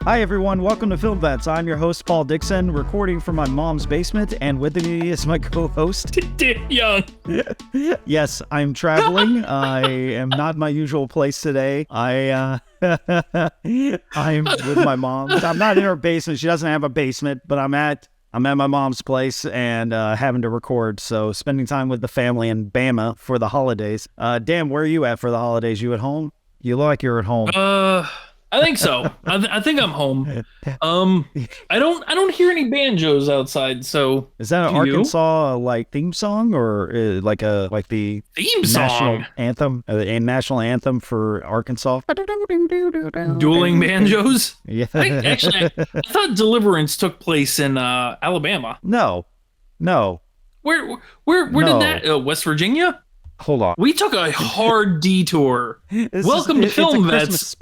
Hi everyone, welcome to Film Vets. I'm your host, Paul Dixon, recording from my mom's basement, and with me is my co-host, Young. Yes, I'm traveling. I am not in my usual place today. I'm with my mom. I'm not in her basement. She doesn't have a basement, but I'm at my mom's place and having to record, so spending time with the family in Bama for the holidays. Dan, where are you at for the holidays? You at home? You look like you're at home. I think so. I think I'm home. I don't hear any banjos outside. So is that an Arkansas like theme song or like the theme national song anthem, a national anthem for Arkansas? Dueling banjos. Yeah. I thought Deliverance took place in Alabama. No. Where did that? West Virginia. Hold on. We took a hard detour. Welcome to Film Vets.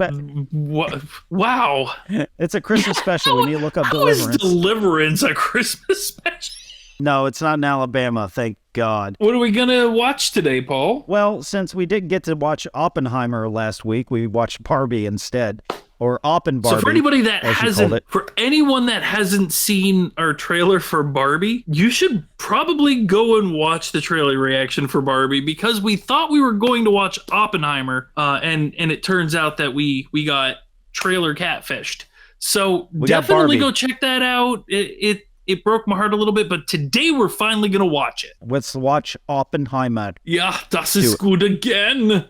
Wow. It's a Christmas special. We need to look up How Deliverance. Is Deliverance a Christmas special? No, it's not in Alabama, thank God. What are we going to watch today, Paul? Well, since we didn't get to watch Oppenheimer last week, we watched Barbie instead. Or Oppenbarbie. So for anybody that hasn't, for anyone that hasn't seen our trailer for Barbie, you should probably go and watch the trailer reaction for Barbie, because we thought we were going to watch Oppenheimer, and it turns out that we got trailer catfished. So definitely go check that out. It broke my heart a little bit, but today we're finally gonna watch it. Let's watch Oppenheimer. Ja, das ist gut again.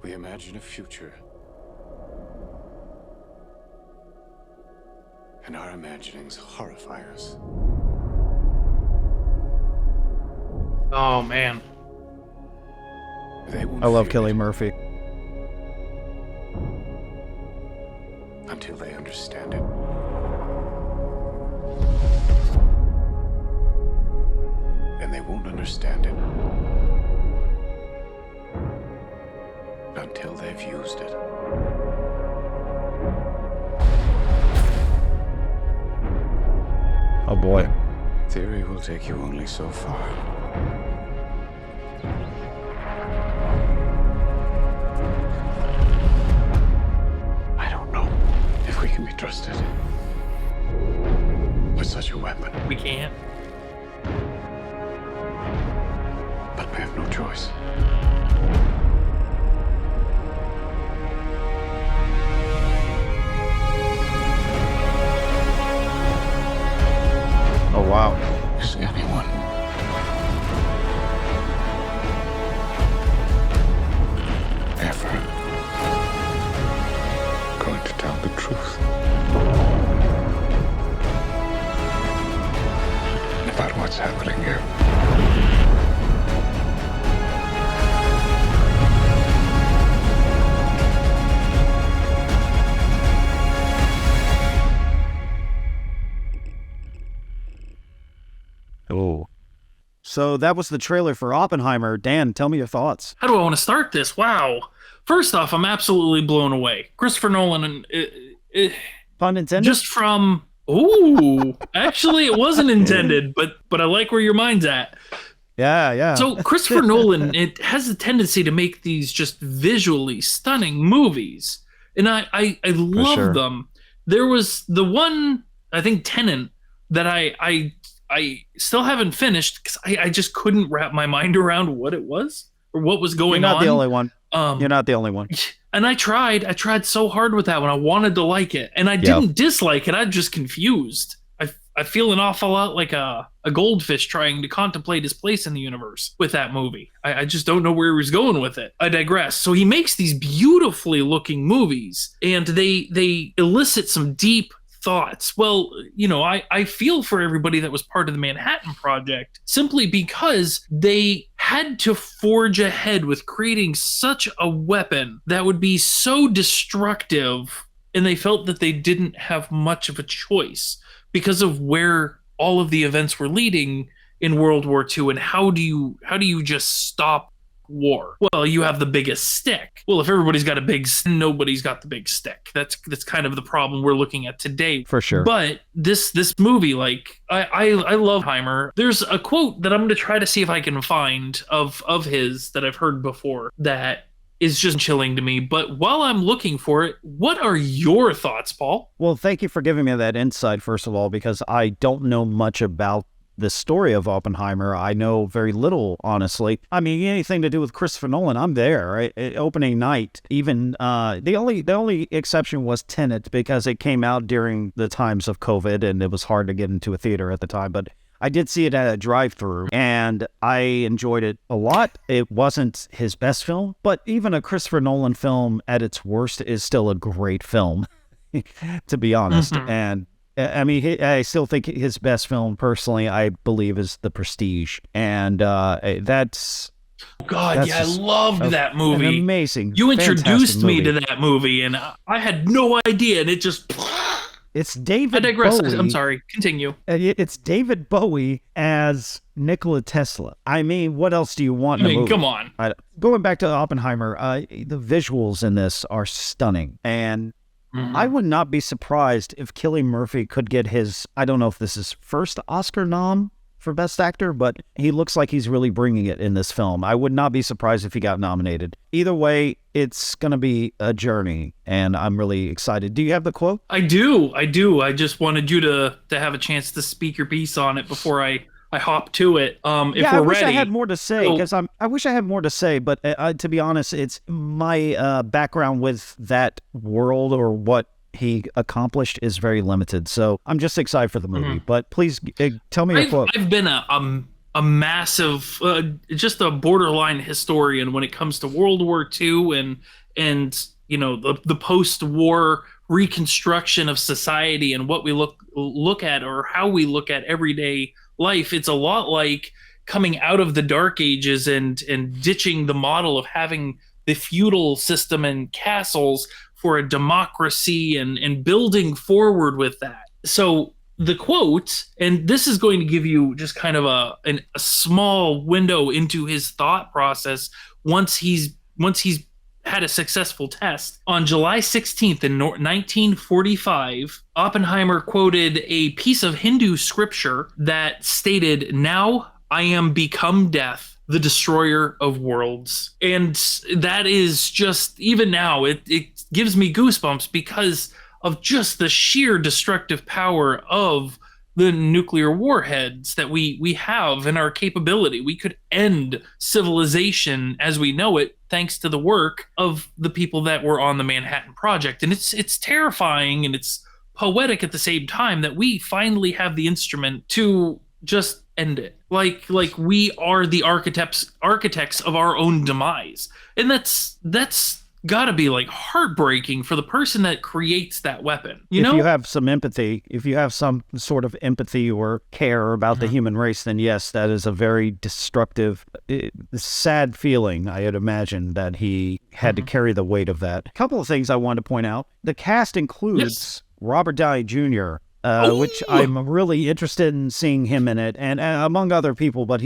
We imagine a future, and our imaginings horrify us. Oh man, I love Cillian Murphy. Until they understand it. And they won't understand it until they've used it. Oh boy. Theory will take you only so far. I don't know if we can be trusted with such a weapon. We can't. But we have no choice. Oh, wow. Is anyone ever going to tell the truth about what's happening here? Oh. So that was the trailer for Oppenheimer. Dan, tell me your thoughts. How do I want to start this? Wow. First off, I'm absolutely blown away. Christopher Nolan, Pun intended? just from... Ooh, actually, it wasn't intended, but I like where your mind's at. Yeah. So Christopher Nolan, it has a tendency to make these just visually stunning movies, and I love them. There was the one, I think, Tenet, that I still haven't finished because I just couldn't wrap my mind around what it was or what was going on. You're not the only one. You're not the only one. And I tried so hard with that one. I wanted to like it, and I didn't dislike it. I'm just confused. I feel an awful lot like a goldfish trying to contemplate his place in the universe with that movie. I just don't know where he was going with it. I digress. So he makes these beautifully looking movies, and they elicit some deep thoughts. Well, you know, I feel for everybody that was part of the Manhattan Project, simply because they had to forge ahead with creating such a weapon that would be so destructive, and they felt that they didn't have much of a choice because of where all of the events were leading in World War II. And how do you just stop war. Well, you have the biggest stick. Well, if everybody's got a big stick, nobody's got the big stick. That's kind of the problem we're looking at today. For sure. But this movie, like, I love Heimer. There's a quote that I'm going to try to see if I can find of his that I've heard before that is just chilling to me. But while I'm looking for it, what are your thoughts, Paul? Well, thank you for giving me that insight, first of all, because I don't know much about the story of Oppenheimer. I know very little, honestly. I mean, anything to do with Christopher Nolan, I'm there. Right? Opening night, even the only exception was Tenet, because it came out during the times of COVID and it was hard to get into a theater at the time. But I did see it at a drive-through, and I enjoyed it a lot. It wasn't his best film, but even a Christopher Nolan film at its worst is still a great film, to be honest. Mm-hmm. And I mean, I still think his best film, personally, I believe, is The Prestige. And that's... God, yeah, I loved that movie. Amazing. You introduced me to that movie, and I had no idea, and it just... It's David I digress. Bowie. I'm sorry. Continue. It's David Bowie as Nikola Tesla. I mean, what else do you want in a movie? Come on. Going back to Oppenheimer, the visuals in this are stunning. And I would not be surprised if Cillian Murphy could get his, I don't know if this is first Oscar nom for Best Actor, but he looks like he's really bringing it in this film. I would not be surprised if he got nominated. Either way, it's going to be a journey, and I'm really excited. Do you have the quote? I do. I just wanted you to have a chance to speak your piece on it before I hop to it. I wish I had more to say, because I wish I had more to say, but to be honest, it's my background with that world or what he accomplished is very limited. So I'm just excited for the movie. But please tell me your quote. I've been a massive, just a borderline historian when it comes to World War II and you know the post-war reconstruction of society and what we look at, or how we look at everyday life. It's a lot like coming out of the Dark Ages and ditching the model of having the feudal system and castles for a democracy and building forward with that. So the quote, and this is going to give you just kind of a small window into his thought process once he's had a successful test. On July 16th in 1945, Oppenheimer quoted a piece of Hindu scripture that stated, "Now I am become death, the destroyer of worlds." And that is just, even now, it gives me goosebumps because of just the sheer destructive power of the nuclear warheads that we have in our capability. We could end civilization as we know it thanks to the work of the people that were on the Manhattan Project. And it's terrifying and it's poetic at the same time that we finally have the instrument to just end it. Like we are the architects of our own demise. And that's gotta be like heartbreaking for the person that creates that weapon. If you have some empathy, if you have some sort of empathy or care about the human race, then yes, that is a very destructive, sad feeling. I would imagine that he had to carry the weight of that. A couple of things I wanted to point out. The cast includes Robert Downey Jr., which I'm really interested in seeing him in it, and among other people, but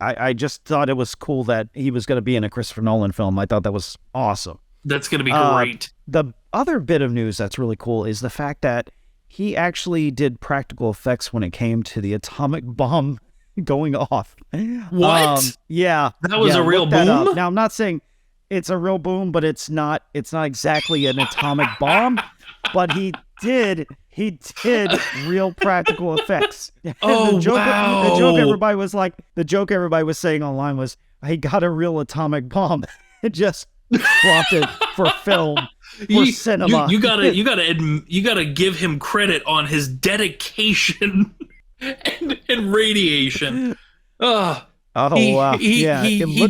I just thought it was cool that he was going to be in a Christopher Nolan film. I thought that was awesome. That's going to be great. The other bit of news that's really cool is the fact that he actually did practical effects when it came to the atomic bomb going off. What? Yeah. That was a real boom? Now, I'm not saying it's a real boom, but it's not exactly an atomic bomb, but he did real practical effects. Oh, wow. The joke everybody was saying online was, he got a real atomic bomb. It just dropped it for film, for cinema. You gotta give him credit on his dedication and radiation. Wow. He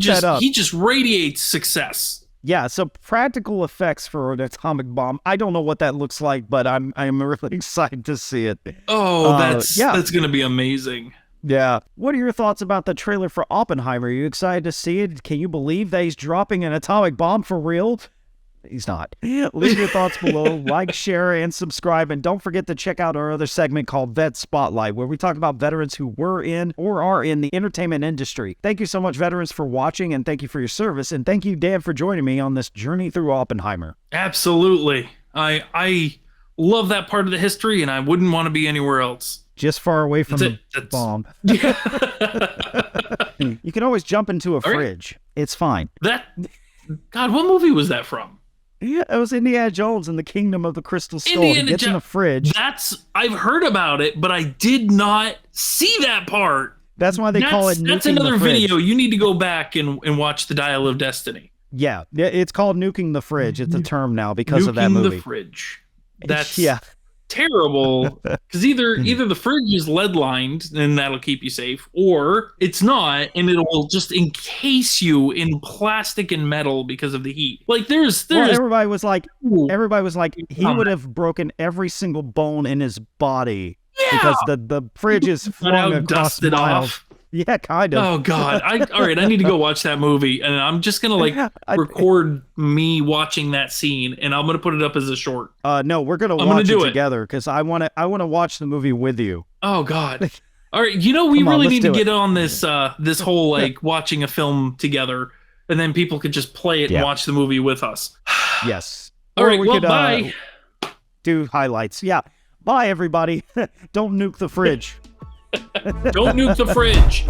just radiates success. Yeah, so practical effects for an atomic bomb. I don't know what that looks like, but I'm really excited to see it. Oh, that's gonna be amazing. Yeah. What are your thoughts about the trailer for Oppenheimer? Are you excited to see it? Can you believe that he's dropping an atomic bomb for real? He's not. Leave your thoughts below, like, share, and subscribe. And don't forget to check out our other segment called Vet Spotlight, where we talk about veterans who were in or are in the entertainment industry. Thank you so much, veterans, for watching, and thank you for your service. And thank you, Dan, for joining me on this journey through Oppenheimer. Absolutely. I love that part of the history, and I wouldn't want to be anywhere else. Just far away from the bomb. Yeah. You can always jump into a fridge. It's fine. God, what movie was that from? Yeah, it was Indiana Jones and the Kingdom of the Crystal Skull. He gets in a fridge. I've heard about it, but I did not see that part. That's why they call it Nuking That's another the Fridge. video. You need to go back and watch The Dial of Destiny. Yeah, it's called Nuking the Fridge. It's a term now because of that movie. Nuking the Fridge. That's terrible, because either the fridge is lead lined and that'll keep you safe, or it's not and it will just encase you in plastic and metal because of the heat. Like there's everybody was like he would have broken every single bone in his body because the fridge is flung across miles. Yeah, kind of. Oh God! All right, I need to go watch that movie, and I'm just gonna record me watching that scene, and I'm gonna put it up as a short. No, we're gonna watch it together because I wanna watch the movie with you. Oh God! All right, we really need to get on this this whole watching a film together, and then people could just play it and watch the movie with us. Yes. All right. Well, bye. Do highlights. Yeah. Bye, everybody. Don't nuke the fridge. Don't nuke the fridge.